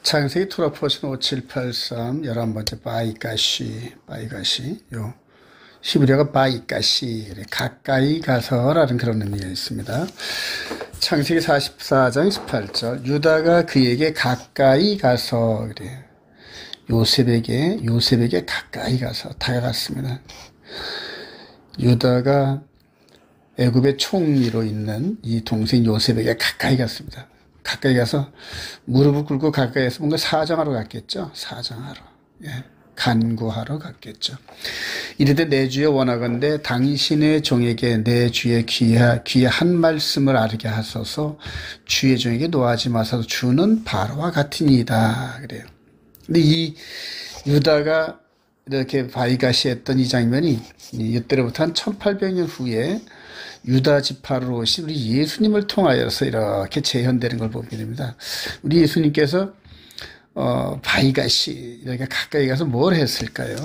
창세기 투라포션 5783 11번째 바이가시 요 히브리어가 바이가시 가까이 가서라는 그런 의미가 있습니다. 창세기 44장 18절 유다가 그에게 가까이 가서 그래요. 요셉에게 가까이 가서 다가갔습니다. 유다가 애굽의 총리로 있는 이 동생 요셉에게 가까이 갔습니다. 가까이 가서 무릎을 꿇고 가까이에서 뭔가 사정하러 갔겠죠. 사정하러. 간구하러 갔겠죠. 이르되 내 주여 원하건대 당신의 종에게 내 주의 귀한 말씀을 알게 하소서. 주의 종에게 노하지 마소서. 주는 바로와 같으니이다. 그래요. 근데 이 유다가 이렇게 바이가시 했던 이 장면이 이때로부터 한 1800년 후에 유다 지파로 오신 우리 예수님을 통하여서 이렇게 재현되는 걸 보게 됩니다. 우리 예수님께서 바이가시 이렇게 가까이 가서 뭘 했을까요?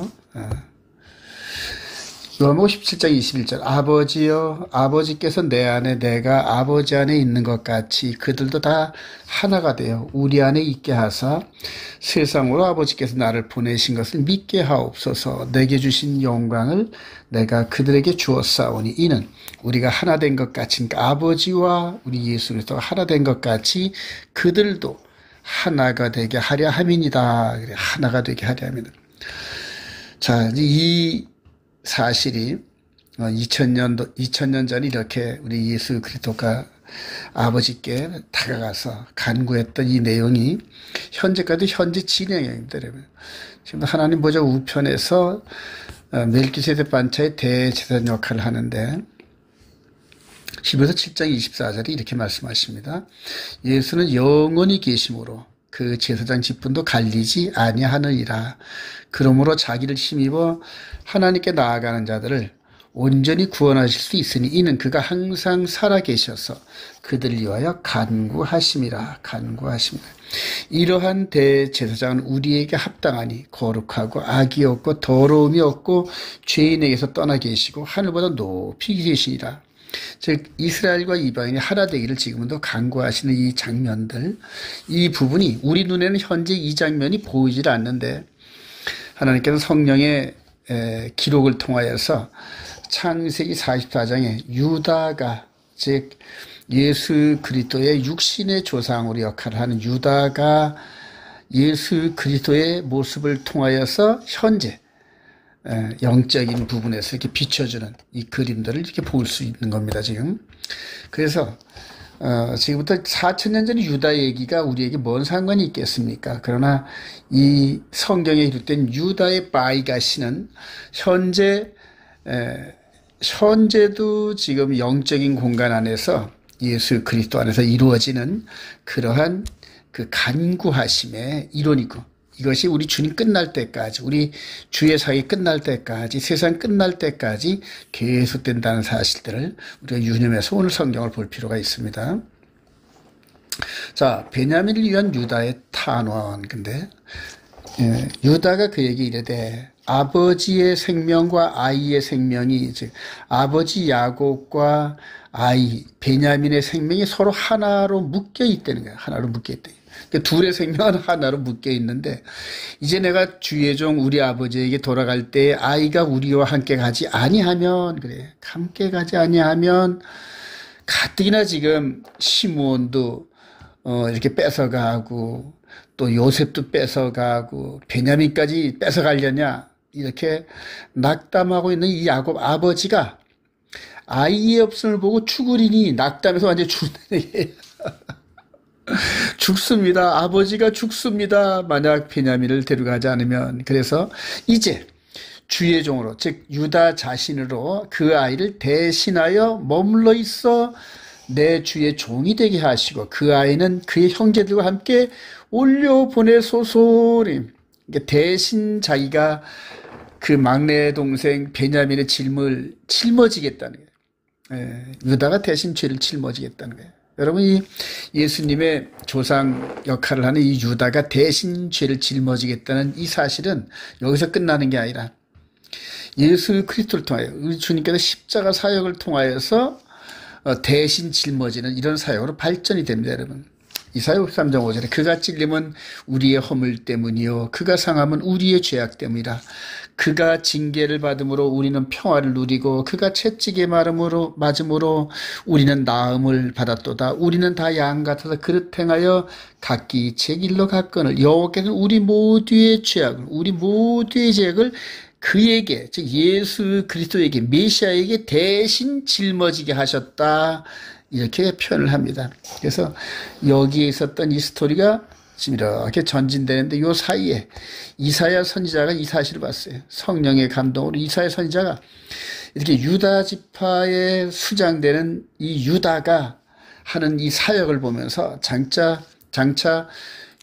요한복음 17장 21절 아버지여 아버지께서 내 안에 내가 아버지 안에 있는 것 같이 그들도 다 하나가 되어 우리 안에 있게 하사 세상으로 아버지께서 나를 보내신 것을 믿게 하옵소서. 내게 주신 영광을 내가 그들에게 주었사오니 이는 우리가 하나 된 것 같이 그러니까 아버지와 우리 예수 그리스도가 하나 된 것 같이 그들도 하나가 되게 하려 함이니이다. 그래, 하나가 되게 하려 함이다. 자, 이 사실이 2000년 전에 이렇게 우리 예수 그리스도가 아버지께 다가가서 간구했던 이 내용이 현재까지 현재 진행형입니다. 지금 하나님 보좌 우편에서 멜기세덱 반차의 대제사장 역할을 하는데 히브리서 7장 24절에 이렇게 말씀하십니다. 예수는 영원히 계심으로 그 제사장 직분도 갈리지 아니하느니라. 그러므로 자기를 힘입어 하나님께 나아가는 자들을 온전히 구원하실 수 있으니 이는 그가 항상 살아계셔서 그들을 위하여 간구하심이라. 이러한 대제사장은 우리에게 합당하니 거룩하고 악이 없고 더러움이 없고 죄인에게서 떠나 계시고 하늘보다 높이 계시니라. 즉 이스라엘과 이방인이 하나 되기를 지금도 간구하시는 이 장면들, 이 부분이 우리 눈에는 현재 이 장면이 보이질 않는데 하나님께서 성령의 기록을 통하여서 창세기 44장에 유다가 즉 예수 그리스도의 육신의 조상으로 역할을 하는 유다가 예수 그리스도의 모습을 통하여서 현재 영적인 부분에서 이렇게 비춰주는 이 그림들을 이렇게 볼 수 있는 겁니다, 지금. 그래서, 지금부터 4000년 전 유다 얘기가 우리에게 뭔 상관이 있겠습니까? 그러나 이 성경에 기록된 유다의 바이가시는 현재도 지금 영적인 공간 안에서 예수 그리스도 안에서 이루어지는 그러한 그 간구하심의 이론이고, 이것이 우리 주님 끝날 때까지, 우리 주의 사역이 끝날 때까지, 세상 끝날 때까지 계속된다는 사실들을 우리가 유념해서 오늘 성경을 볼 필요가 있습니다. 자, 베냐민을 위한 유다의 탄원. 근데 유다가 그에게 이르되 아버지의 생명과 아이의 생명이 즉 아버지 야곱과 아이 베냐민의 생명이 서로 하나로 묶여 있다는 거예요. 하나로 묶여 있다. 그러니까 둘의 생명은 하나로 묶여 있는데 이제 내가 주의 종 우리 아버지에게 돌아갈 때 아이가 우리와 함께 가지 아니하면 그래 함께 가지 아니하면 가뜩이나 지금 시므온도 이렇게 뺏어가고 또 요셉도 뺏어가고 베냐민까지 뺏어가려냐 이렇게 낙담하고 있는 이 야곱 아버지가 아이의 없음을 보고 죽으리니 낙담해서 완전히 죽는 죽습니다. 아버지가 죽습니다. 만약 베냐민을 데려가지 않으면. 그래서 이제 주의 종으로 즉 유다 자신으로 그 아이를 대신하여 머물러 있어 내 주의 종이 되게 하시고 그 아이는 그의 형제들과 함께 올려보내소서. 그러니까 대신 자기가 그 막내 동생 베냐민의 짐을 짊어지겠다는 거예요. 유다가 대신 죄를 짊어지겠다는 거예요. 여러분 이 예수님의 조상 역할을 하는 이 유다가 대신 죄를 짊어지겠다는 이 사실은 여기서 끝나는 게 아니라 예수 그리스도를 통하여 우리 주님께서 십자가 사역을 통하여서 대신 짊어지는 이런 사역으로 발전이 됩니다, 여러분. 이사야 53장 5절에 그가 찔림은 우리의 허물 때문이요 그가 상함은 우리의 죄악 때문이라. 그가 징계를 받음으로 우리는 평화를 누리고 그가 채찍에 맞음으로 우리는 나음을 받았도다. 우리는 다 양 같아서 그릇 행하여 각기 제 길로 갔거늘 여호와께서는 우리 모두의 죄악을 우리 모두의 죄악을 그에게 즉 예수 그리스도에게 메시아에게 대신 짊어지게 하셨다. 이렇게 표현을 합니다. 그래서 여기에 있었던 이 스토리가 지금 이렇게 전진되는데 요 사이에 이사야 선지자가 이 사실을 봤어요. 성령의 감동으로 이사야 선지자가 이렇게 유다 지파에 수장되는 이 유다가 하는 이 사역을 보면서 장차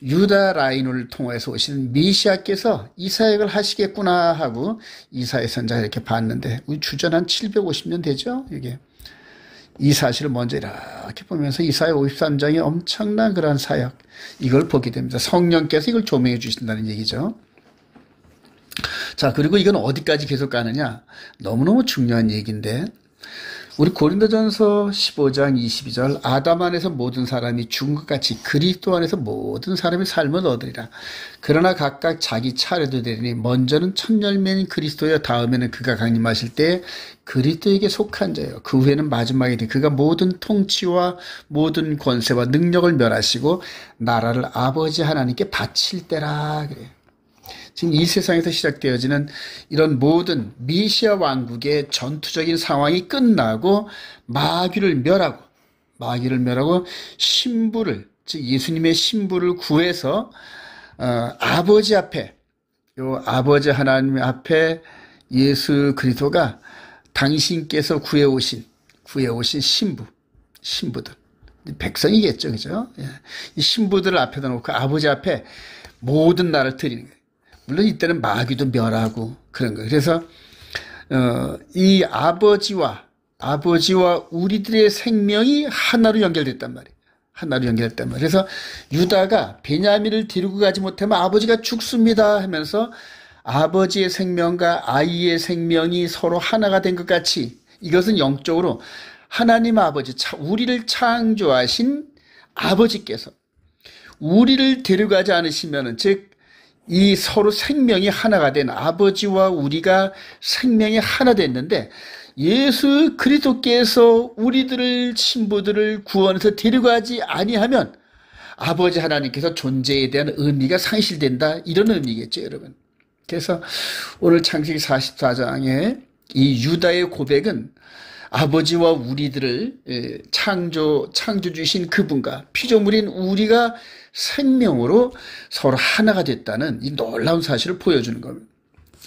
유다 라인을 통해서 오시는 메시아께서 이 사역을 하시겠구나 하고 이사야 선지자가 이렇게 봤는데 우리 주전 한 750년 되죠. 이게 이 사실을 먼저 이렇게 보면서 이사야 53장의 엄청난 그러한 사역 이걸 보게 됩니다. 성령께서 이걸 조명해 주신다는 얘기죠. 자, 그리고 이건 어디까지 계속 가느냐? 너무너무 중요한 얘기인데 우리 고린도전서 15장 22절 아담 안에서 모든 사람이 죽은 것 같이 그리스도 안에서 모든 사람이 삶을 얻으리라. 그러나 각각 자기 차례도 되리니 먼저는 첫 열매인 그리스도여 다음에는 그가 강림하실 때 그리스도에게 속한 자요. 그 후에는 마지막이니 그가 모든 통치와 모든 권세와 능력을 멸하시고 나라를 아버지 하나님께 바칠 때라 그래요. 지금 이 세상에서 시작되어지는 이런 모든 메시아 왕국의 전투적인 상황이 끝나고 마귀를 멸하고 신부를 즉 예수님의 신부를 구해서 아버지 앞에 요 아버지 하나님 앞에 예수 그리스도가 당신께서 구해오신 신부들 백성이겠죠, 그죠? 이 신부들을 앞에다 놓고 아버지 앞에 모든 나를 드리는 거예요. 물론 이때는 마귀도 멸하고 그런 거예요. 그래서 이 아버지와 우리들의 생명이 하나로 연결됐단 말이에요. 그래서 유다가 베냐민을 데리고 가지 못하면 아버지가 죽습니다 하면서 아버지의 생명과 아이의 생명이 서로 하나가 된 것 같이 이것은 영적으로 하나님 아버지, 우리를 창조하신 아버지께서 우리를 데려가지 않으시면은 즉 이 서로 생명이 하나가 된 아버지와 우리가 생명이 하나 됐는데 예수 그리스도께서 우리들을 신부들을 구원해서 데려가지 아니하면 아버지 하나님께서 존재에 대한 의미가 상실된다 이런 의미겠죠, 여러분. 그래서 오늘 창세기 44장에 이 유다의 고백은 아버지와 우리들을 창조 주신 그분과 피조물인 우리가 생명으로 서로 하나가 됐다는 이 놀라운 사실을 보여주는 겁니다.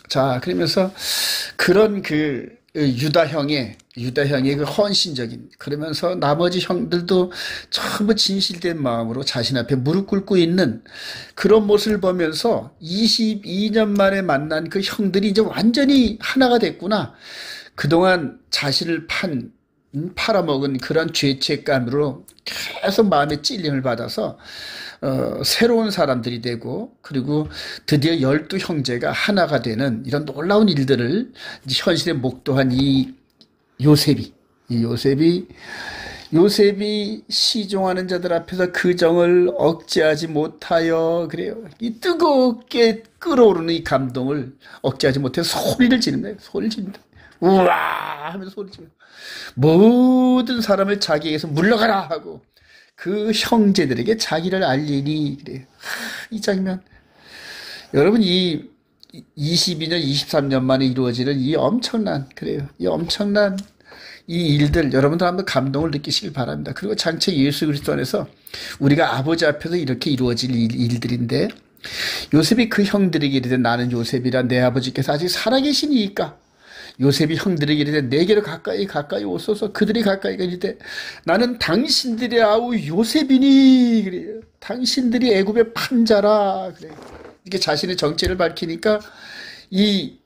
자, 그러면서 그런 그 유다형의 그 헌신적인 그러면서 나머지 형들도 전부 진실된 마음으로 자신 앞에 무릎 꿇고 있는 그런 모습을 보면서 22년 만에 만난 그 형들이 이제 완전히 하나가 됐구나. 그동안 자신을 팔아먹은 그런 죄책감으로 계속 마음의 찔림을 받아서 새로운 사람들이 되고 그리고 드디어 12형제가 하나가 되는 이런 놀라운 일들을 현실에 목도한 이 요셉이 시종하는 자들 앞에서 그 정을 억제하지 못하여 그래요. 이 뜨겁게 끓어오르는 이 감동을 억제하지 못해서 소리를 지르는 거예요. 소리를 지른다. 우와 하면서 소리 지르고 모든 사람을 자기에게서 물러가라 하고 그 형제들에게 자기를 알리니 그래요. 이 장면 여러분 이 22년 23년 만에 이루어지는 이 엄청난 이 일들 여러분들 한번 감동을 느끼시길 바랍니다. 그리고 장차 예수 그리스도 안에서 우리가 아버지 앞에서 이렇게 이루어질 일들인데 요셉이 그 형들에게 이르되 나는 요셉이라 내 아버지께서 아직 살아계시니까 요셉이 형들에게 이르되 내게로 가까이 오소서. 그들이 가까이 가니되 나는 당신들의 아우 요셉이니 그래요. 당신들이 애굽의 판자라 그래요. 이렇게 자신의 정체를 밝히니까 이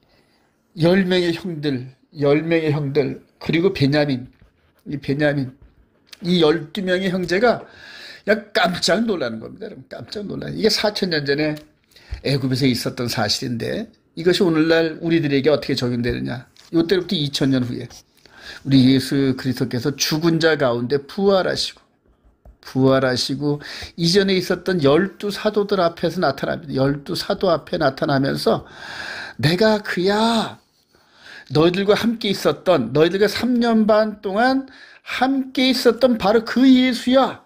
10명의 형들 그리고 베냐민 이 12명의 형제가 그냥 깜짝 놀라는 겁니다. 여러분 깜짝 놀라요. 이게 4,000년 전에 애굽에서 있었던 사실인데 이것이 오늘날 우리들에게 어떻게 적용되느냐. 이때부터 2000년 후에 우리 예수 그리스도께서 죽은 자 가운데 부활하시고 부활하시고 이전에 있었던 12사도들 앞에서 나타납니다. 12사도 앞에 나타나면서 내가 그야, 너희들과 함께 있었던, 너희들과 3년 반 동안 함께 있었던 바로 그 예수야.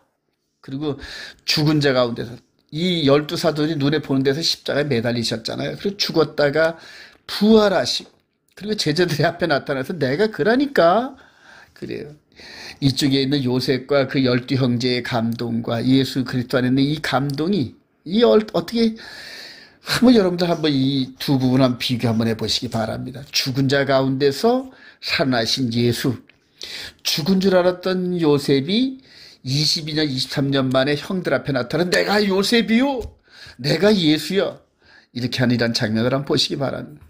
그리고 죽은 자 가운데서 이 12사도들이 눈에 보는 데서 십자가에 매달리셨잖아요. 그리고 죽었다가 부활하시고 그리고 제자들의 앞에 나타나서 내가 그러니까 그래요. 이쪽에 있는 요셉과 그 12형제의 감동과 예수 그리스도 안에 있는 이 감동이 어떻게 한번 여러분들 한번 이 두 부분 한번 비교 한번 해보시기 바랍니다. 죽은 자 가운데서 살아나신 예수, 죽은 줄 알았던 요셉이 22년, 23년 만에 형들 앞에 나타난 내가 요셉이요, 내가 예수요, 이렇게 하는 이런 장면을 한번 보시기 바랍니다.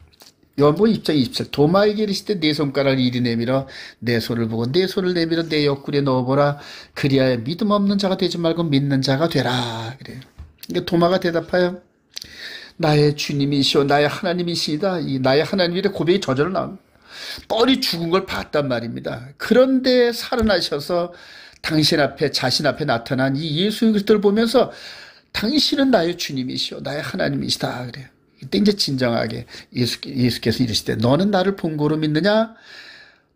요한복음 2장 27, 도마에게 이르시되 내 손가락을 이리 내밀어 내 손을 보고 내 손을 내밀어 내 옆구리에 넣어보라. 그리하여 믿음 없는 자가 되지 말고 믿는 자가 되라. 그래요. 그러니까 도마가 대답하여 나의 주님이시오 나의 하나님이시다. 이 나의 하나님이라 고백이 저절로 나옵니다. 뻔히 죽은 걸 봤단 말입니다. 그런데 살아나셔서 당신 앞에, 자신 앞에 나타난 이 예수 그리스도를 보면서 당신은 나의 주님이시오 나의 하나님이시다. 그래요. 이때 이제 진정하게 예수께서 이르시되 너는 나를 본고로 믿느냐?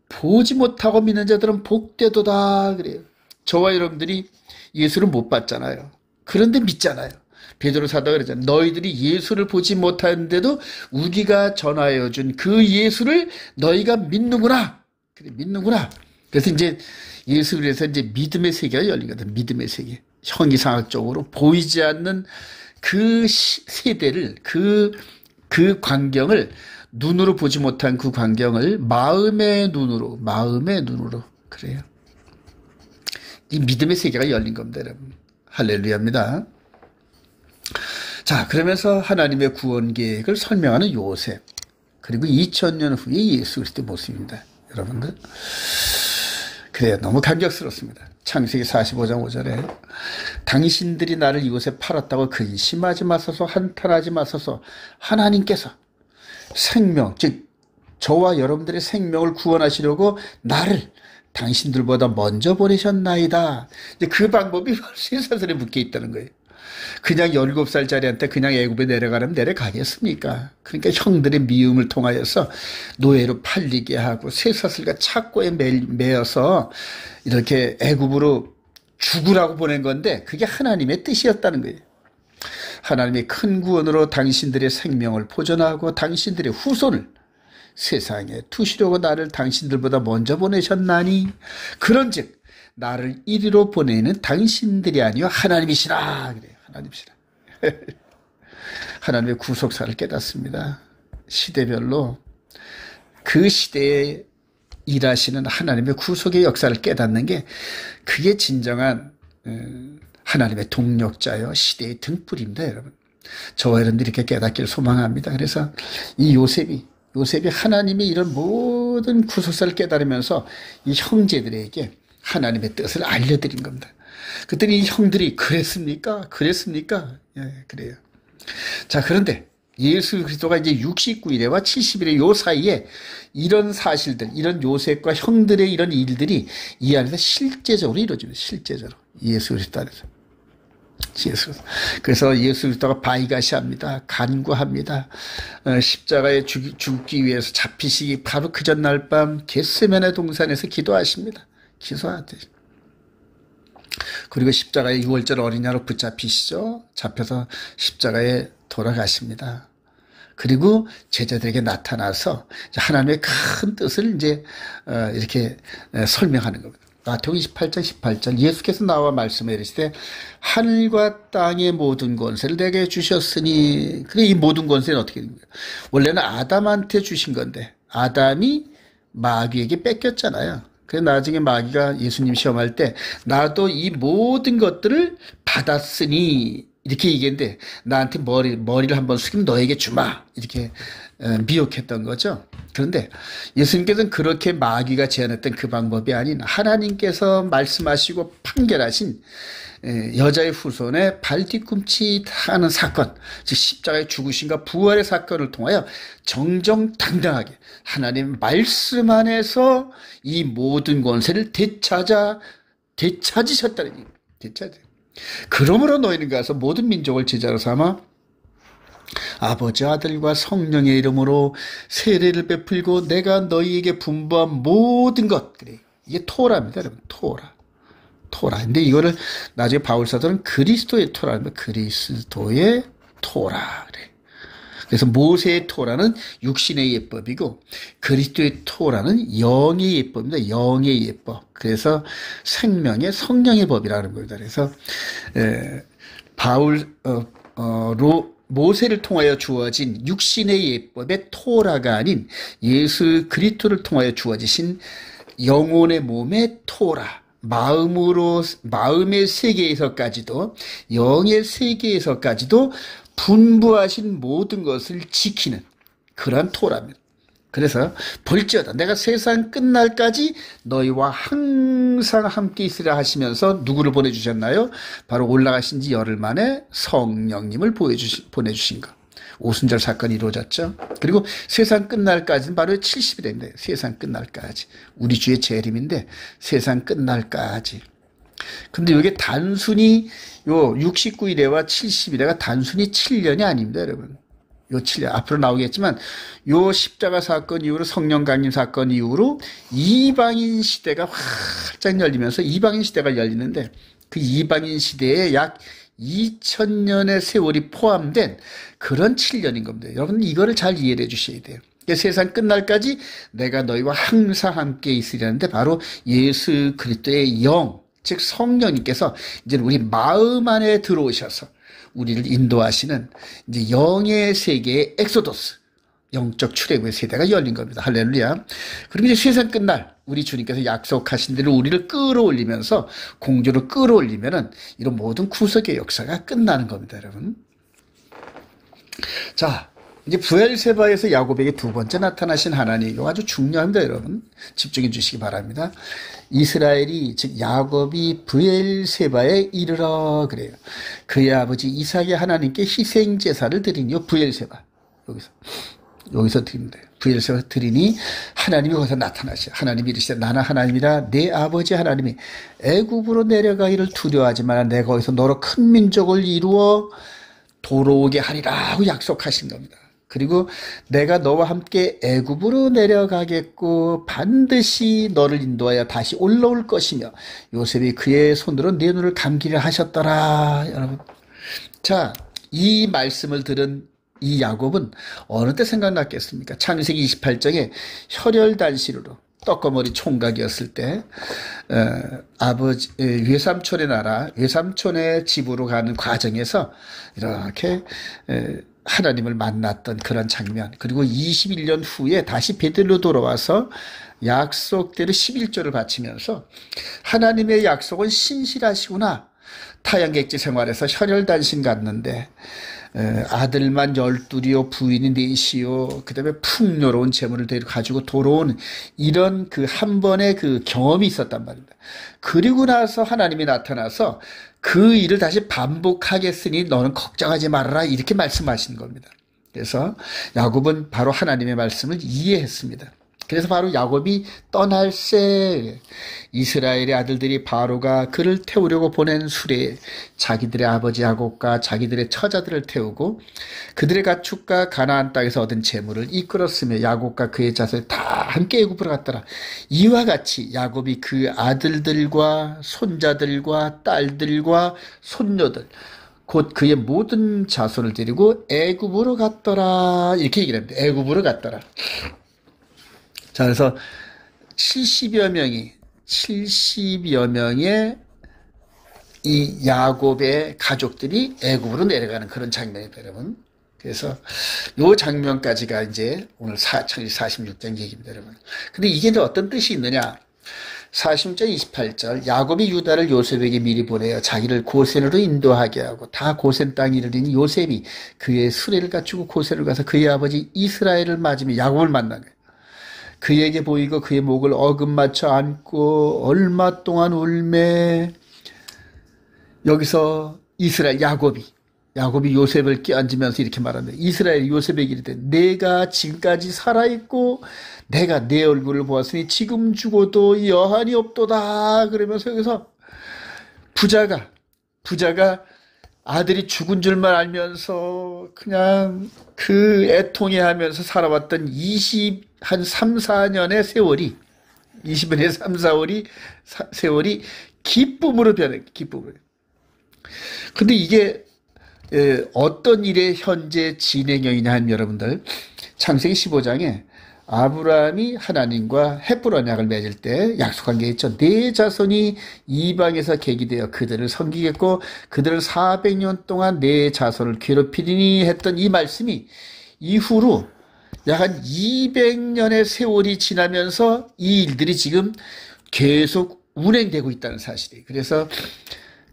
보지 못하고 믿는 자들은 복되도다. 그래요. 저와 여러분들이 예수를 못 봤잖아요. 그런데 믿잖아요. 베드로 사도가 그랬잖아요. 너희들이 예수를 보지 못하는데도 우리가 전하여 준 그 예수를 너희가 믿는구나. 그래, 믿는구나. 그래서 이제 예수 그래서 이제 믿음의 세계가 열리거든. 믿음의 세계. 형이상학적으로 보이지 않는 그 세대를, 그 광경을, 눈으로 보지 못한 그 광경을 마음의 눈으로, 그래요. 이 믿음의 세계가 열린 겁니다, 여러분. 할렐루야입니다. 자, 그러면서 하나님의 구원 계획을 설명하는 요셉, 그리고 2000년 후에 예수 그리스도의 모습입니다, 여러분들. 그래요. 너무 감격스럽습니다. 창세기 45장 5절에 당신들이 나를 이곳에 팔았다고 근심하지 마소서, 한탄하지 마소서. 하나님께서 생명, 즉 저와 여러분들의 생명을 구원하시려고 나를 당신들보다 먼저 보내셨나이다. 그 방법이 쇠사슬에 묶여 있다는 거예요. 그냥 17살짜리한테 그냥 애굽에 내려가려면 내려가겠습니까? 그러니까 형들의 미움을 통하여서 노예로 팔리게 하고 쇠사슬과 착고에 매여서 이렇게 애굽으로 죽으라고 보낸 건데 그게 하나님의 뜻이었다는 거예요. 하나님의 큰 구원으로 당신들의 생명을 보존하고 당신들의 후손을 세상에 두시려고 나를 당신들보다 먼저 보내셨나니 그런즉 나를 이리로 보내는 당신들이 아니요 하나님이시라. 그래요. 하나님이시라. 하나님의 구속사를 깨닫습니다. 시대별로 그 시대에 일하시는 하나님의 구속의 역사를 깨닫는 게 그게 진정한 하나님의 동력자요 시대의 등불입니다, 여러분. 저와 여러분들이 이렇게 깨닫기를 소망합니다. 그래서 이 요셉이 하나님의 이런 모든 구속사를 깨달으면서 이 형제들에게 하나님의 뜻을 알려드린 겁니다. 그랬더니 이 형들이 그랬습니까? 예, 그래요. 자, 그런데 예수 그리스도가 이제 69일에와 70일의 요 사이에 이런 사실들, 이런 요셉과 형들의 이런 일들이 이 안에서 실제적으로 이루어집니다. 실제적으로. 예수 그리스도 안에서. 그래서 예수 그리스도가 바이가시합니다. 간구합니다. 십자가에 죽기 위해서 잡히시기 바로 그 전날 밤 겟세마네 동산에서 기도하십니다. 기도하듯. 그리고 십자가에 6월절 어린 양으로 붙잡히시죠. 잡혀서 십자가에 돌아가십니다. 그리고 제자들에게 나타나서 하나님의 큰 뜻을 이제 이렇게 설명하는 겁니다. 마태복음 28장 18절 예수께서 나와 말씀해 이르시되 하늘과 땅의 모든 권세를 내게 주셨으니. 그래, 이 모든 권세는 어떻게 된 거예요? 원래는 아담한테 주신 건데 아담이 마귀에게 뺏겼잖아요. 그래서 나중에 마귀가 예수님 시험할 때 나도 이 모든 것들을 받았으니 이렇게 얘기했는데 나한테 머리를 한번 숙이면 너에게 주마 이렇게 미혹했던 거죠. 그런데 예수님께서는 그렇게 마귀가 제안했던 그 방법이 아닌 하나님께서 말씀하시고 판결하신 여자의 후손의 발 뒤꿈치 하는 사건, 즉 십자가의 죽으심과 부활의 사건을 통하여 정정당당하게 하나님 말씀 안에서 이 모든 권세를 되찾으셨다는 얘기입니다. 진짜. 그러므로 너희는 가서 모든 민족을 제자로 삼아 아버지 아들과 성령의 이름으로 세례를 베풀고 내가 너희에게 분부한 모든 것. 그래. 이게 토라입니다, 여러분. 토라. 근데 이거를 나중에 바울 사도는 그리스도의 토라입니다. 그리스도의 토라. 그래. 그래서 모세의 토라는 육신의 예법이고 그리스도의 토라는 영의 예법입니다. 영의 예법. 그래서 생명의 성령의 법이라는 겁니다. 그래서 모세를 통하여 주어진 육신의 예법의 토라가 아닌 예수 그리스도를 통하여 주어지신 영혼의 몸의 토라. 마음의 세계에서까지도 영의 세계에서까지도 분부하신 모든 것을 지키는 그런 토라입니다. 그래서 볼지어다 내가 세상 끝날까지 너희와 항상 함께 있으라 하시면서 누구를 보내주셨나요? 바로 올라가신 지 열흘 만에 성령님을 보내주신 것. 오순절 사건이 이루어졌죠. 그리고 세상 끝날까지는 바로 70일인데 세상 끝날까지. 우리 주의 재림인데 세상 끝날까지. 근데 이게 단순히 요 69일에와 70일에가 단순히 7년이 아닙니다, 여러분. 요 7년 앞으로 나오겠지만 요 십자가 사건 이후로 성령 강림 사건 이후로 이방인 시대가 활짝 열리면서 이방인 시대가 열리는데 그 이방인 시대에 약 2000년의 세월이 포함된 그런 7년인 겁니다. 여러분 이거를 잘 이해해 주셔야 돼요. 세상 끝날까지 내가 너희와 항상 함께 있으려는데 바로 예수 그리스도의 영, 즉 성령님께서 이제 우리 마음 안에 들어오셔서 우리를 인도하시는 이제 영의 세계의 엑소도스, 영적 출애굽의 세대가 열린 겁니다. 할렐루야. 그리고 이제 세상 끝날 우리 주님께서 약속하신 대로 우리를 끌어올리면서 공주로 끌어올리면은 이런 모든 구속의 역사가 끝나는 겁니다, 여러분. 자, 이제 부엘세바에서 야곱에게 두 번째 나타나신 하나님, 이거 아주 중요합니다, 여러분. 집중해 주시기 바랍니다. 이스라엘이, 즉 야곱이 부엘세바에 이르러 그래요. 그의 아버지 이삭의 하나님께 희생 제사를 드리니요. 부엘세바. 여기서 드립니다. 부엘세바 드리니 하나님이 거기서 나타나시죠. 하나님이 이르시되 나는 하나님이라 내 아버지 하나님이 애굽으로 내려가기를 두려워하지 마라. 내가 거기서 너로 큰 민족을 이루어 돌아오게 하리라 하고 약속하신 겁니다. 그리고 내가 너와 함께 애굽으로 내려가겠고 반드시 너를 인도하여 다시 올라올 것이며 요셉이 그의 손으로 네 눈을 감기를 하셨더라. 여러분, 자, 이 말씀을 들은 이 야곱은 어느 때 생각났겠습니까? 창세기 28장에 혈혈단신으로 떡거머리 총각이었을 때 아버지 외삼촌의 나라 외삼촌의 집으로 가는 과정에서 이렇게 하나님을 만났던 그런 장면, 그리고 21년 후에 다시 베들로 돌아와서 약속대로 11조를 바치면서 하나님의 약속은 신실하시구나. 타양객지 생활에서 혈혈단신 갔는데 아들만 12이요 부인이 4이요 그 다음에 풍요로운 재물을 가지고 돌아온 이런 그 한 번의 그 경험이 있었단 말입니다. 그리고 나서 하나님이 나타나서 그 일을 다시 반복하겠으니 너는 걱정하지 말아라 이렇게 말씀하신 겁니다. 그래서 야곱은 바로 하나님의 말씀을 이해했습니다. 그래서 바로 야곱이 떠날새 이스라엘의 아들들이 바로가 그를 태우려고 보낸 수레에 자기들의 아버지 야곱과 자기들의 처자들을 태우고 그들의 가축과 가나안 땅에서 얻은 재물을 이끌었으며 야곱과 그의 자손이 다 함께 애굽으로 갔더라. 이와 같이 야곱이 그 아들들과 손자들과 딸들과 손녀들 곧 그의 모든 자손을 데리고 애굽으로 갔더라. 이렇게 얘기를 합니다. 애굽으로 갔더라. 자, 그래서 70여 명의 이 야곱의 가족들이 애굽으로 내려가는 그런 장면입니다, 여러분. 그래서 요 장면까지가 이제 오늘 46장 얘기입니다, 여러분. 근데 이게 어떤 뜻이 있느냐? 46장 28절 야곱이 유다를 요셉에게 미리 보내어 자기를 고센으로 인도하게 하고 다 고센 땅에 이르니 요셉이 그의 수레를 갖추고 고센으로 가서 그의 아버지 이스라엘을 맞으며 야곱을 만난 거예요. 그에게 보이고 그의 목을 어금 맞춰 안고 얼마 동안 울매. 여기서 이스라엘 야곱이 요셉을 끼얹으면서 이렇게 말합니다. 이스라엘 요셉에게 이르되 내가 지금까지 살아있고 내가 내 얼굴을 보았으니 지금 죽어도 여한이 없도다. 그러면서 여기서 부자가 아들이 죽은 줄만 알면서 그냥 그 애통해하면서 살아왔던 한 3, 4년의 세월이 20년의 3, 4월이 세월이 기쁨으로 변해. 기쁨으로. 근데 이게 어떤 일의 현재 진행형이냐 하면 여러분들 창세기 15장에 아브라함이 하나님과 헷불 언약을 맺을 때 약속한 게 있죠. 네 자손이 이방에서 계기되어 그들을 섬기겠고 그들을 400년 동안 네 자손을 괴롭히리니 했던 이 말씀이 이후로 약 한 200년의 세월이 지나면서 이 일들이 지금 계속 운행되고 있다는 사실이에요. 그래서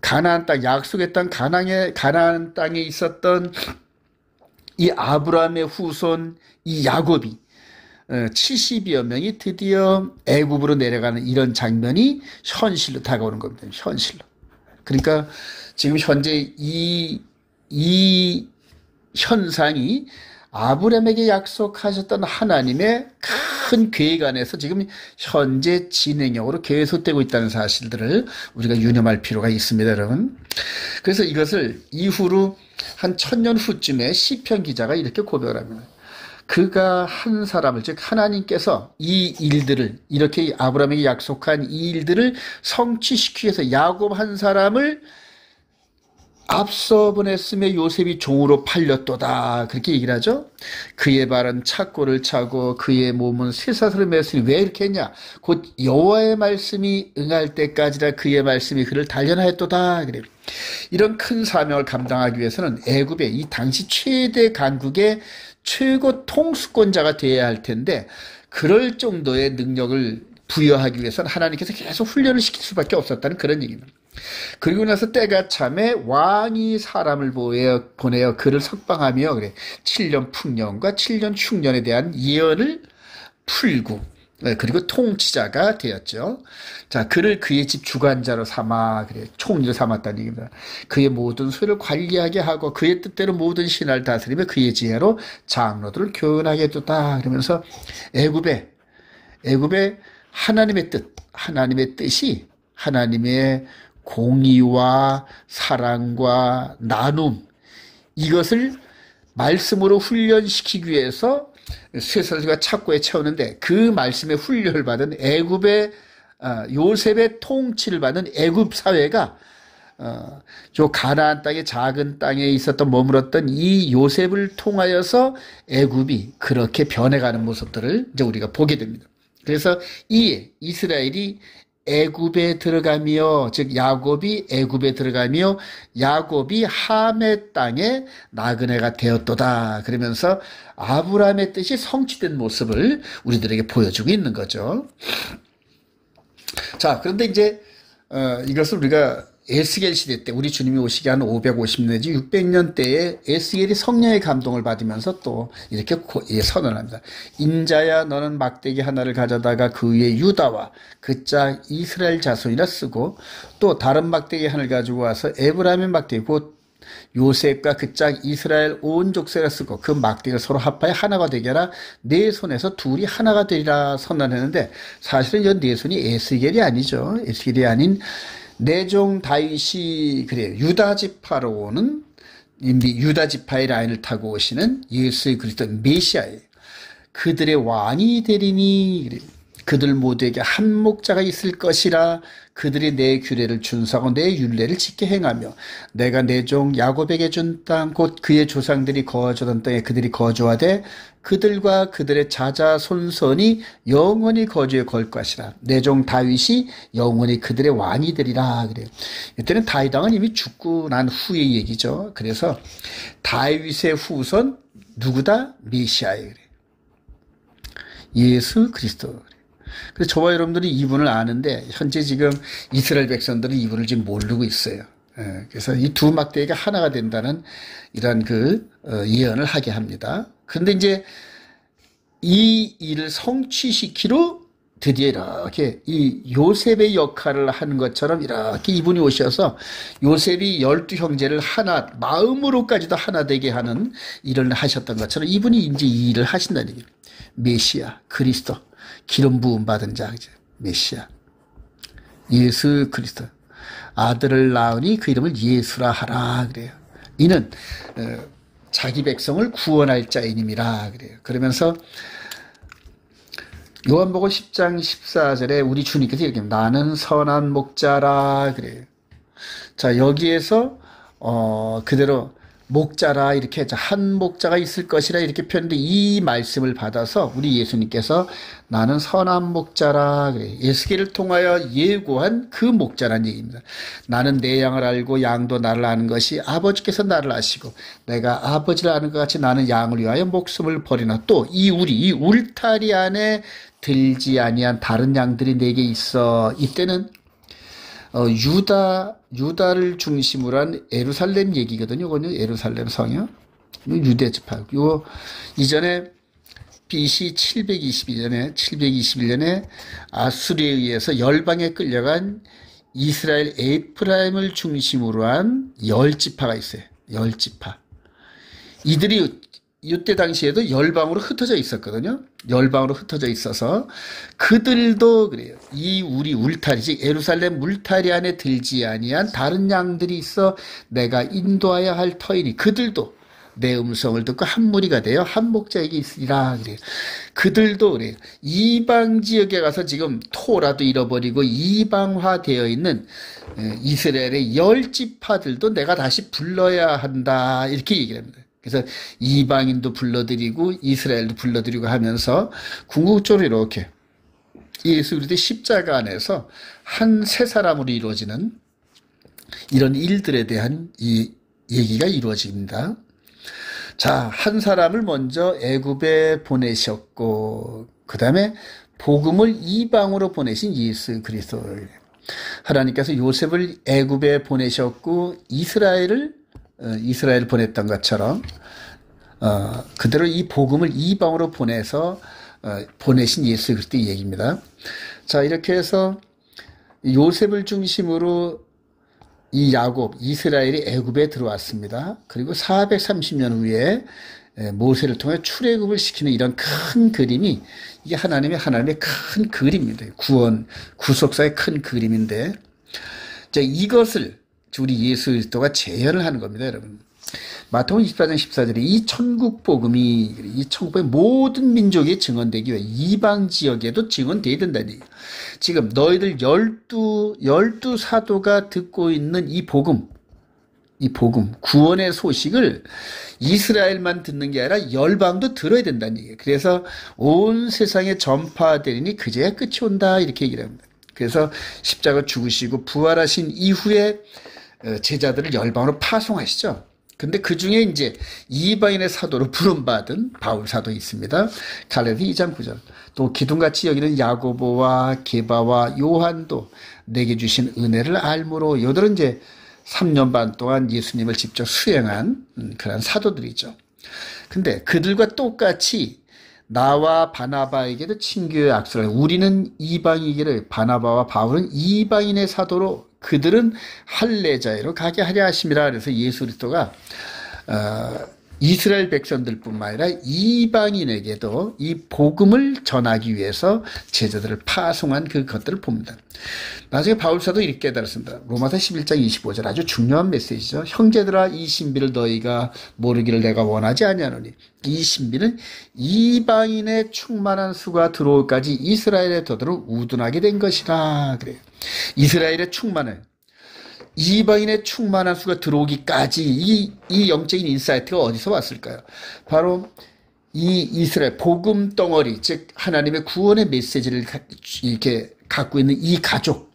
가나안 땅, 약속의 땅 가나안 땅에 있었던 이 아브라함의 후손 이 야곱이 70여 명이 드디어 애굽으로 내려가는 이런 장면이 현실로 다가오는 겁니다. 현실로. 그러니까 지금 현재 이 현상이 아브라함에게 약속하셨던 하나님의 큰 계획 안에서 지금 현재 진행형으로 계속되고 있다는 사실들을 우리가 유념할 필요가 있습니다, 여러분. 그래서 이것을 이후로 한 1000년 후쯤에 시편 기자가 이렇게 고백을 합니다. 그가 한 사람을, 즉 하나님께서 이 일들을, 이렇게 아브라함에게 약속한 이 일들을 성취시키기 위해서 야곱 한 사람을 앞서 보냈음에 요셉이 종으로 팔렸도다. 그렇게 얘기를 하죠. 그의 발은 착고를 차고 그의 몸은 쇠사슬을 맸으니 왜 이렇게 했냐. 곧 여호와의 말씀이 응할 때까지라 그의 말씀이 그를 단련하였도다. 그래요. 이런 큰 사명을 감당하기 위해서는 애굽의 이 당시 최대 강국의 최고 통수권자가 되어야 할 텐데 그럴 정도의 능력을 부여하기 위해서는 하나님께서 계속 훈련을 시킬 수밖에 없었다는 그런 얘기입니다. 그리고 나서 때가 참에 왕이 사람을 보내어 그를 석방하며 그래 7년 풍년과 7년 흉년에 대한 예언을 풀고 그리고 통치자가 되었죠. 자, 그를 그의 집 주관자로 삼아 그래 총리로 삼았다는 얘기입니다. 그의 모든 소유를 관리하게 하고 그의 뜻대로 모든 신하를 다스리며 그의 지혜로 장로들을 교훈하게 뒀다. 그러면서 애굽의 하나님의 뜻이 하나님의 공의와 사랑과 나눔 이것을 말씀으로 훈련시키기 위해서 쇠사슬과 착고에 채우는데 그 말씀에 훈련을 받은 요셉의 통치를 받은 애굽 사회가 저 가나안 땅의 작은 땅에 있었던 머물었던 이 요셉을 통하여서 애굽이 그렇게 변해가는 모습들을 이제 우리가 보게 됩니다. 그래서 이에 이스라엘이 애굽에 들어가며 즉 야곱이 애굽에 들어가며 야곱이 함의 땅에 나그네가 되었도다. 그러면서 아브라함의 뜻이 성취된 모습을 우리들에게 보여주고 있는 거죠. 자, 그런데 이제 이것을 우리가 에스겔 시대 때 우리 주님이 오시기 한 550 내지 600년 때에 에스겔이 성령의 감동을 받으면서 또 이렇게 선언합니다. 인자야 너는 막대기 하나를 가져다가 그 위에 유다와 그 짝 이스라엘 자손이라 쓰고 또 다른 막대기 하나를 가지고 와서 에브라임의 막대기 곧 요셉과 그 짝 이스라엘 온 족쇄라 쓰고 그 막대기를 서로 합하여 하나가 되게 하라. 네 손에서 둘이 하나가 되리라 선언했는데 사실은 이 네 손이 에스겔이 아니죠. 에스겔이 아닌 내종 다윗이 그래요. 유다 지파로 오는 유다 지파의 라인을 타고 오시는 예수 그리스도 메시아예요. 그들의 왕이 되리니 그래요. 그들 모두에게 한 목자가 있을 것이라. 그들이 내 규례를 준수하고 내 율례를 지켜 행하며 내가 내 종 야곱에게 준 땅 곧 그의 조상들이 거주하던 땅에 그들이 거주하되 그들과 그들의 자자손손이 영원히 거주에 걸 것이라. 내 종 다윗이 영원히 그들의 왕이 되리라. 그래요. 이때는 다윗 왕은 이미 죽고 난 후의 얘기죠. 그래서 다윗의 후손 누구다? 메시아예요. 예수 그리스도. 그래서 저와 여러분들이 이분을 아는데 현재 지금 이스라엘 백성들은 이분을 지금 모르고 있어요. 그래서 이 두 막대기가 하나가 된다는 이런 예언을 하게 합니다. 그런데 이제 이 일을 성취시키러 드디어 이렇게 이 요셉의 역할을 하는 것처럼 이렇게 이분이 오셔서 요셉이 12형제를 하나, 마음으로까지도 하나 되게 하는 일을 하셨던 것처럼 이분이 이제 이 일을 하신다는 얘기예요. 메시아, 그리스도. 기름 부음 받은 자, 메시아, 예수 그리스도. 아들을 낳으니 그 이름을 예수라 하라 그래요. 이는 자기 백성을 구원할 자이님이라 그래요. 그러면서 요한복음 10장 14절에 우리 주님께서 이렇게 나는 선한 목자라 그래요. 자, 여기에서 그대로 목자라 이렇게 한 목자가 있을 것이라 이렇게 표현했는데 이 말씀을 받아서 우리 예수님께서 나는 선한 목자라 그래요. 에스겔을 통하여 예고한 그 목자란 얘기입니다. 나는 내 양을 알고 양도 나를 아는 것이 아버지께서 나를 아시고 내가 아버지를 아는 것 같이 나는 양을 위하여 목숨을 버리나 또 이 울타리 안에 들지 아니한 다른 양들이 내게 있어. 이때는 유다를 중심으로 한 예루살렘 얘기거든요. 이거는 예루살렘 성이요. 유대 지파. 요 이전에 BC 721년에 아수리에 의해서 열방에 끌려간 이스라엘 에프라임을 중심으로 한 10지파가 있어요. 10지파. 이들이 이때 당시에도 열방으로 흩어져 있었거든요. 열방으로 흩어져 있어서 그들도 그래요. 이 우리 울타리, 즉 예루살렘 울타리 안에 들지 아니한 다른 양들이 있어 내가 인도하여 할 터이니 그들도 내 음성을 듣고 한 무리가 되어 한 목자에게 있으리라 그래요. 그들도 그래요. 이방 지역에 가서 지금 토라도 잃어버리고 이방화되어 있는 이스라엘의 10지파들도 내가 다시 불러야 한다 이렇게 얘기를 합니다. 그래서 이방인도 불러들이고 이스라엘도 불러들이고 하면서 궁극적으로 이렇게 예수 그리스도의 십자가 안에서 한 세 사람으로 이루어지는 이런 일들에 대한 이 얘기가 이루어집니다. 자, 한 사람을 먼저 애굽에 보내셨고 그 다음에 복음을 이방으로 보내신 예수 그리스도. 하나님께서 요셉을 애굽에 보내셨고 이스라엘을 보냈던 것처럼 그대로 이 복음을 이방으로 보내서 보내신 예수 그리스도의 얘기입니다. 자, 이렇게 해서 요셉을 중심으로 이 야곱 이스라엘이 애굽에 들어왔습니다. 그리고 430년 후에 모세를 통해 출애굽을 시키는 이런 큰 그림이 이게 하나님의 큰 그림입니다. 구속사의 큰 그림인데, 자, 이것을 우리 예수 그리스도가 재현을 하는 겁니다, 여러분. 마태복음 24장 14절에 이 천국 복음이 모든 민족에 증언되기 위해 이방 지역에도 증언되어야 된다는 얘기예요. 지금 너희들 열두 사도가 듣고 있는 이 복음, 구원의 소식을 이스라엘만 듣는 게 아니라 열방도 들어야 된다는 얘기예요. 그래서 온 세상에 전파되리니 그제야 끝이 온다 이렇게 얘기를 합니다. 그래서 십자가 죽으시고 부활하신 이후에 제자들을 열방으로 파송하시죠. 근데 그 중에 이제 이방인의 사도로 부름받은 바울 사도 있습니다. 갈라디아 2장 9절. 또 기둥같이 여기는 야고보와 게바와 요한도 내게 주신 은혜를 알므로 요들은 이제 3년 반 동안 예수님을 직접 수행한 그런 사도들이죠. 근데 그들과 똑같이 나와 바나바에게도 친교의 악수를 우리는 이방이기를 바나바와 바울은 이방인의 사도로 그들은 할례자로 가게 하려 하심이라. 그래서 예수 그리스도가 이스라엘 백성들뿐만 아니라 이방인에게도 이 복음을 전하기 위해서 제자들을 파송한 그것들을 봅니다. 나중에 바울사도 이렇게 깨달았습니다. 로마서 11장 25절 아주 중요한 메시지죠. 형제들아 이 신비를 너희가 모르기를 내가 원하지 아니하노니 이 신비는 이방인의 충만한 수가 들어올까지 이스라엘에 더더욱 우둔하게 된 것이라 그래요. 이스라엘의 충만을 이방인의 충만한 수가 들어오기까지 이 영적인 인사이트가 어디서 왔을까요? 바로 이 이스라엘 복음 덩어리, 즉 하나님의 구원의 메시지를 이렇게 갖고 있는 이 가족,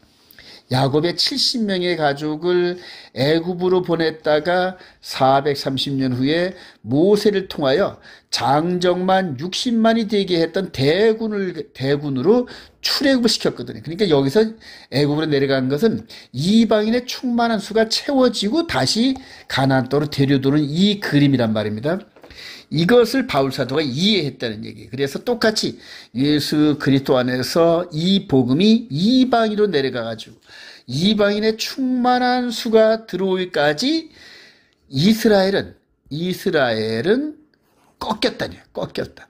야곱의 70명의 가족을 애굽으로 보냈다가 430년 후에 모세를 통하여 장정만 60만이 되게 했던 대군으로 출애굽을 시켰거든요. 그러니까 여기서 애굽으로 내려간 것은 이방인의 충만한 수가 채워지고 다시 가나안 땅으로 데려도는 이 그림이란 말입니다. 이것을 바울 사도가 이해했다는 얘기예요. 그래서 똑같이 예수 그리스도 안에서 이 복음이 이방인으로 내려가가지고 이방인의 충만한 수가 들어오기까지 이스라엘은 꺾였다니, 꺾였다.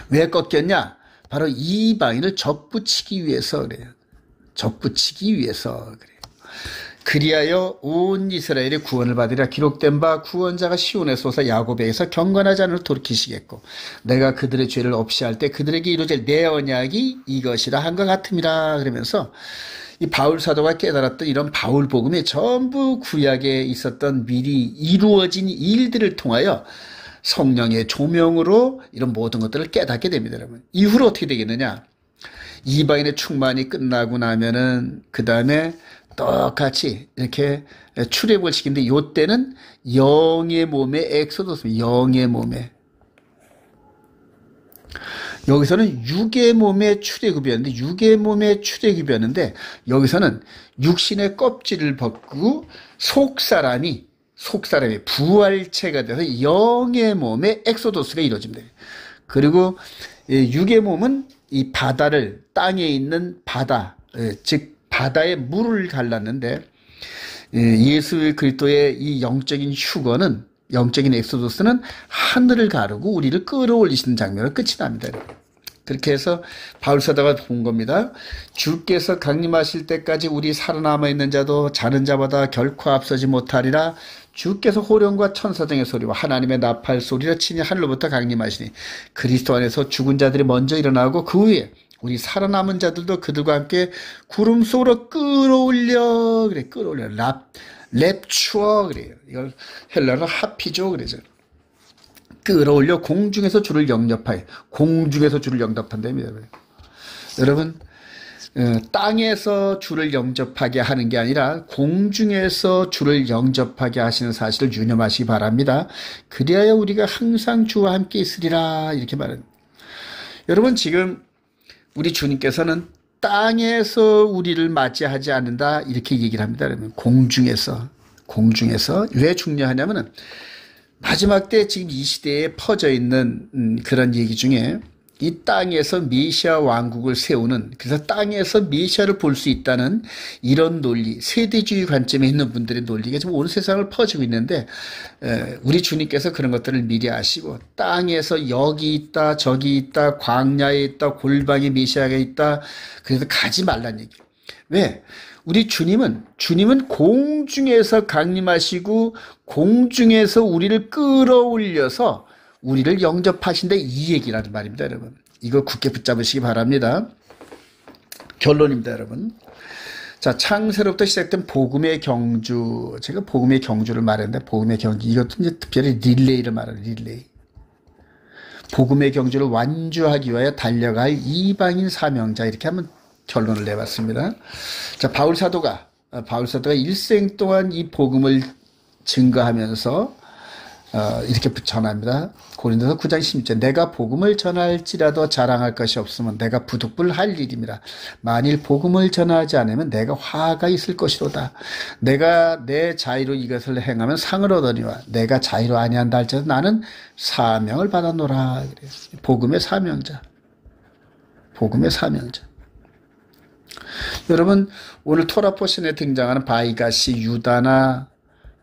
왜 꺾였냐? 바로 이방인을 접붙이기 위해서 그래요. 접붙이기 위해서 그래요. 그리하여 온 이스라엘의 구원을 받으리라. 기록된 바 구원자가 시온에서 오사 야곱에게서 경건하지 않을 돌이키시겠고 내가 그들의 죄를 없이 할 때 그들에게 이루어질 내 언약이 이것이라 한 것 같음이라. 그러면서 이 바울 사도가 깨달았던 이런 바울 복음이 전부 구약에 있었던 미리 이루어진 일들을 통하여 성령의 조명으로 이런 모든 것들을 깨닫게 됩니다. 여러분, 이후로 어떻게 되겠느냐? 이방인의 충만이 끝나고 나면은 그 다음에 똑같이 이렇게 출애굽을 시키는데 요때는 영의 몸의 엑소더스, 영의 몸에, 여기서는 육의 몸의 출애굽이었는데, 육의 몸의 출애굽이었는데 여기서는 육신의 껍질을 벗고 속사람이 부활체가 돼서 영의 몸의 엑소더스가 이루어집니다. 그리고 육의 몸은 이 바다를, 땅에 있는 바다, 즉 바다에 물을 갈랐는데, 예수 그리스도의 이 영적인 휴거는, 영적인 엑소더스는 하늘을 가르고 우리를 끌어올리시는 장면으로 끝이 납니다. 그렇게 해서 바울 사도가 본 겁니다. 주께서 강림하실 때까지 우리 살아남아 있는 자도 자는 자보다 결코 앞서지 못하리라. 주께서 호령과 천사등의 소리와 하나님의 나팔 소리로 친히 하늘로부터 강림하시니 그리스도 안에서 죽은 자들이 먼저 일어나고 그 후에 우리 살아남은 자들도 그들과 함께 구름 속으로 끌어올려, 그래, 끌어올려, 랩추어, 그래요. 이걸 헬라로 하피죠, 그러죠. 끌어올려 공중에서 주를 영접하여, 공중에서 주를 영접한답니다. 여러분, 땅에서 주를 영접하게 하는 게 아니라 공중에서 주를 영접하게 하시는 사실을 유념하시기 바랍니다. 그리하여 우리가 항상 주와 함께 있으리라, 이렇게 말합니다. 여러분, 지금 우리 주님께서는 땅에서 우리를 맞이하지 않는다, 이렇게 얘기를 합니다. 그러면 공중에서 왜 중요하냐면은 마지막 때 지금 이 시대에 퍼져 있는 그런 얘기 중에 이 땅에서 메시아 왕국을 세우는, 그래서 땅에서 메시아를 볼 수 있다는 이런 논리, 세대주의 관점에 있는 분들의 논리가 지금 온 세상을 퍼지고 있는데, 우리 주님께서 그런 것들을 미리 아시고 땅에서 여기 있다 저기 있다, 광야에 있다, 골방에 메시아가 있다, 그래서 가지 말란 얘기. 왜? 우리 주님은 공중에서 강림하시고 공중에서 우리를 끌어올려서 우리를 영접하신다, 이 얘기라는 말입니다, 여러분. 이거 굳게 붙잡으시기 바랍니다. 결론입니다, 여러분. 자, 창세로부터 시작된 복음의 경주. 제가 복음의 경주를 말했는데, 복음의 경주. 이것도 이제 특별히 릴레이를 말하는 릴레이. 복음의 경주를 완주하기 위하여 달려갈 이방인 사명자. 이렇게 한번 결론을 내봤습니다. 자, 바울 사도가 일생 동안 이 복음을 증거하면서 이렇게 전합니다. 고린도서 9장 16절, 내가 복음을 전할지라도 자랑할 것이 없으면 내가 부득불할 일입니다. 만일 복음을 전하지 않으면 내가 화가 있을 것이로다. 내가 내 자유로 이것을 행하면 상을 얻으니와 내가 자유로 아니한다 할지라도 나는 사명을 받아노라. 복음의 사명자. 여러분, 오늘 토라 포션에 등장하는 바이가시, 유다나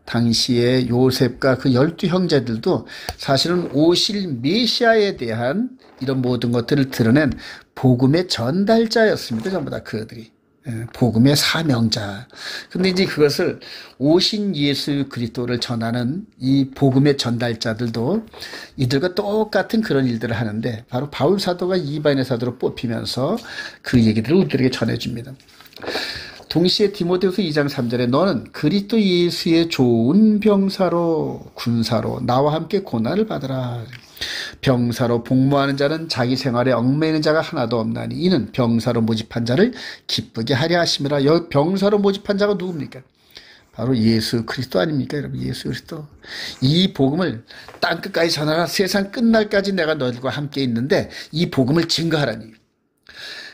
당시에 요셉과 그 12형제들도 사실은 오실 메시아에 대한 이런 모든 것들을 드러낸 복음의 전달자였습니다. 전부 다 그들이. 복음의 사명자. 근데 이제 그것을 오신 예수 그리스도를 전하는 이 복음의 전달자들도 이들과 똑같은 그런 일들을 하는데, 바로 바울 사도가 이방인의 사도로 뽑히면서 그 얘기들을 우리들에게 전해줍니다. 동시에 디모데후서 2장 3절에 너는 그리스도 예수의 좋은 병사로, 군사로 나와 함께 고난을 받으라. 병사로 복무하는 자는 자기 생활에 얽매이는 자가 하나도 없나니 이는 병사로 모집한 자를 기쁘게 하려 하심이라. 여기 병사로 모집한 자가 누굽니까? 바로 예수 그리스도 아닙니까, 여러분? 예수 그리스도. 이 복음을 땅끝까지 전하라. 세상 끝날까지 내가 너희들과 함께 있는데 이 복음을 증거하라니.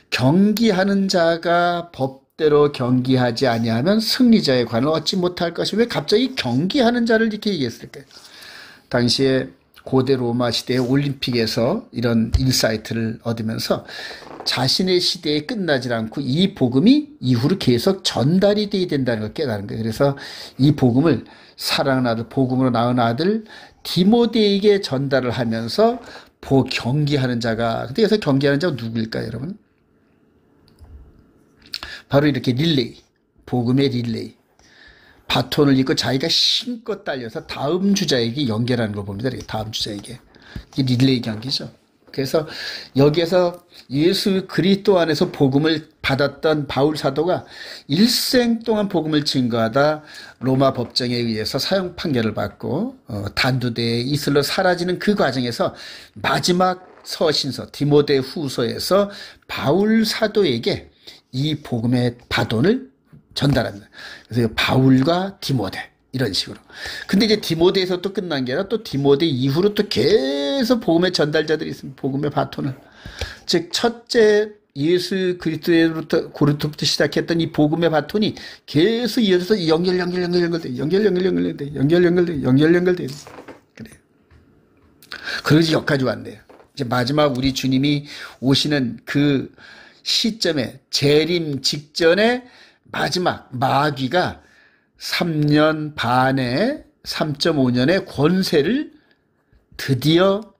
경기하는 자가 법대로 경기하지 아니하면 승리자의 관을 얻지 못할 것이, 왜 갑자기 경기하는 자를 이렇게 얘기했을까요? 당시에 고대 로마 시대의 올림픽에서 이런 인사이트를 얻으면서 자신의 시대에 끝나지 않고 이 복음이 이후로 계속 전달이 돼야 된다는 걸 깨달은 거예요. 그래서 이 복음을 사랑하는 아들, 복음으로 낳은 아들 디모데에게 전달을 하면서 경기하는 자가, 근데 여기서 경기하는 자가 누구일까요, 여러분? 바로 이렇게 릴레이, 복음의 릴레이. 바톤을 입고 자기가 힘껏 달려서 다음 주자에게 연결하는 걸 봅니다. 다음 주자에게. 이 릴레이 경기죠. 그래서 여기에서 예수 그리스도 안에서 복음을 받았던 바울 사도가 일생 동안 복음을 증거하다 로마 법정에 의해서 사형 판결을 받고 단두대에 이슬로 사라지는 그 과정에서 마지막 서신서 디모데 후서에서 바울 사도에게 이 복음의 바톤을 전달합니다. 그래서 바울과 디모데 이런 식으로. 근데 이제 디모데에서 또 끝난 게 아니라 또 디모데 이후로 또 계속 복음의 전달자들이 있습니다. 복음의 바톤을. 즉 첫째 예수 그리스도로부터 시작했던 이 복음의 바톤이 계속 이어져서 연결돼. 그래요. 그러지 여기까지 왔네요. 이제 마지막 우리 주님이 오시는 그 시점에 재림 직전에 마지막 마귀가 3년 반에 3.5년의 권세를 드디어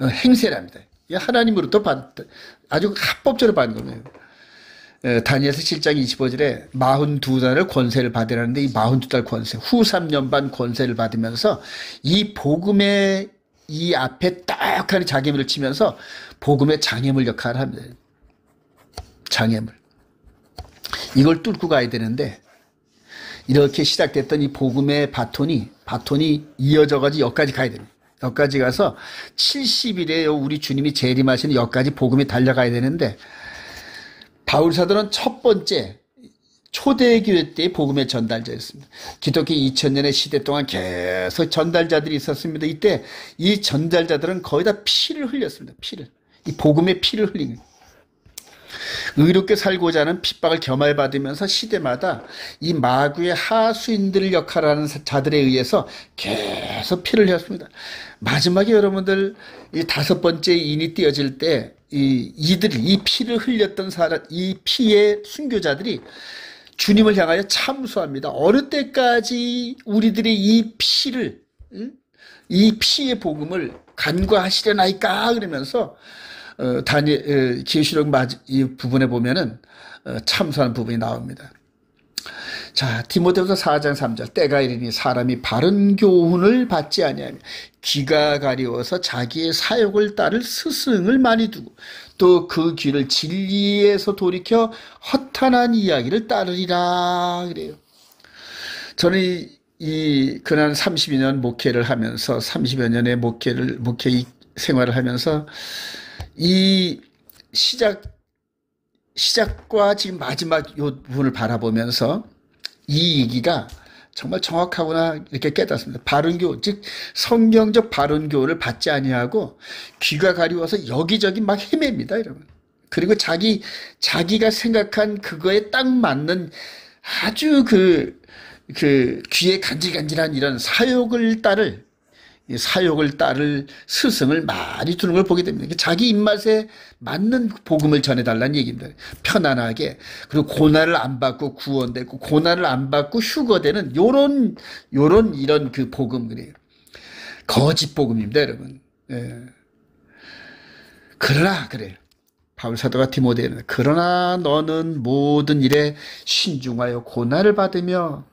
행세를 합니다. 하나님으로부터 아주 합법적으로 받은 겁니다. 다니엘서 7장 25절에 42달을 권세를 받으라는데 이 42달 권세, 후 3년 반 권세를 받으면서 이 복음의 이 앞에 딱 하는 장애물을 치면서 복음의 장애물 역할을 합니다. 장애물. 이걸 뚫고 가야 되는데 이렇게 시작됐던 이 복음의 바톤이 이어져가지고 여기까지 가야 됩니다. 여기까지 가서 70일에 우리 주님이 재림하시는 여기까지 복음이 달려가야 되는데 바울 사도는 첫 번째 초대교회 때의 복음의 전달자였습니다. 기독교 2000년의 시대 동안 계속 전달자들이 있었습니다. 이때 이 전달자들은 거의 다 피를 흘렸습니다. 이 복음의 피를 흘린 거예요. 의롭게 살고자 하는 핍박을 겸하여 받으면서 시대마다 이 마귀의 하수인들 역할을 하는 자들에 의해서 계속 피를 흘렸습니다. 마지막에 여러분들 이 5번째 인이 띄어질 때 이 피를 흘렸던 사람, 이 피의 순교자들이 주님을 향하여 참수합니다. 어느 때까지 우리들의 이 피를, 이 피의 복음을 간과하시려나이까 그러면서 계시록 이 부분에 보면은 참수하는 부분이 나옵니다. 자, 디모데후서 4장 3절 때가 이르니 사람이 바른 교훈을 받지 아니하며 귀가 가려워서 자기의 사욕을 따를 스승을 많이 두고 또 그 귀를 진리에서 돌이켜 허탄한 이야기를 따르리라 그래요. 저는 그난 32년 목회를 하면서 30여 년의 목회 생활을 하면서 이 시작과 지금 마지막 요 부분을 바라보면서 이 얘기가 정말 정확하구나 이렇게 깨닫습니다. 바른 교훈, 즉 성경적 바른 교훈을 받지 아니하고 귀가 가리워서 여기저기 막 헤맵니다, 여러분. 그리고 자기가 생각한 그거에 딱 맞는 아주 그 귀에 간질간질한 이런 사욕을 따를 스승을 많이 두는 걸 보게 됩니다. 자기 입맛에 맞는 복음을 전해달라는 얘기입니다. 편안하게. 그리고 고난을 안 받고 구원되고 고난을 안 받고 휴거되는 이런 그 복음 그래요. 거짓 복음입니다, 여러분. 예. 그러나 그래요. 바울 사도가 디모데에는 그러나 너는 모든 일에 신중하여 고난을 받으며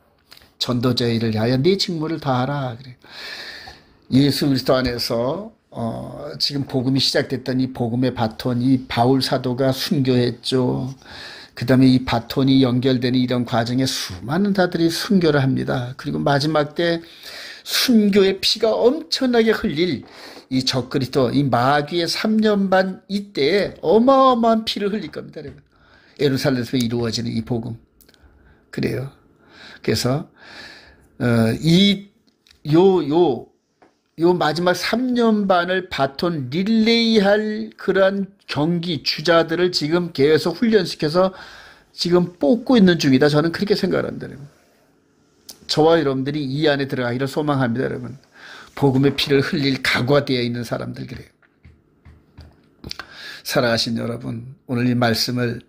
전도자의 일을 위하여 네 직무를 다하라 그래요. 예수 그리스도 안에서 지금 복음이 시작됐던 이 복음의 바톤, 이 바울 사도가 순교했죠. 그 다음에 이 바톤이 연결되는 이런 과정에 수많은 자들이 순교를 합니다. 그리고 마지막 때 순교의 피가 엄청나게 흘릴 이 적그리스도, 이 마귀의 3년 반 이때에 어마어마한 피를 흘릴 겁니다. 여러분. 예루살렘에서 이루어지는 이 복음. 그래요. 그래서 요 마지막 3년 반을 바톤 릴레이할 그러한 경기 주자들을 지금 계속 훈련시켜서 지금 뽑고 있는 중이다. 저는 그렇게 생각합니다. 여러분. 저와 여러분들이 이 안에 들어가기를 소망합니다. 여러분. 복음의 피를 흘릴 각오가 되어 있는 사람들 그래요. 사랑하신 여러분, 오늘 이 말씀을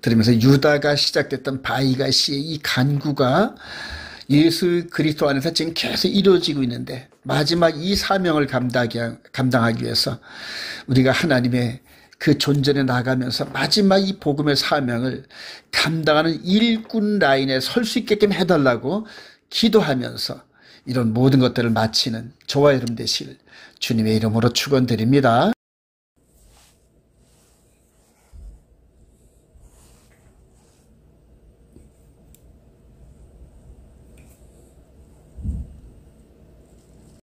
들으면서 유다가 시작됐던 바이가시의 이 간구가 예수 그리스도 안에서 지금 계속 이루어지고 있는데 마지막 이 사명을 감당하기 위해서 우리가 하나님의 그 존전에 나가면서 마지막 이 복음의 사명을 감당하는 일꾼 라인에 설 수 있게끔 해달라고 기도하면서 이런 모든 것들을 마치는 저와 여러분 되실 주님의 이름으로 축원드립니다.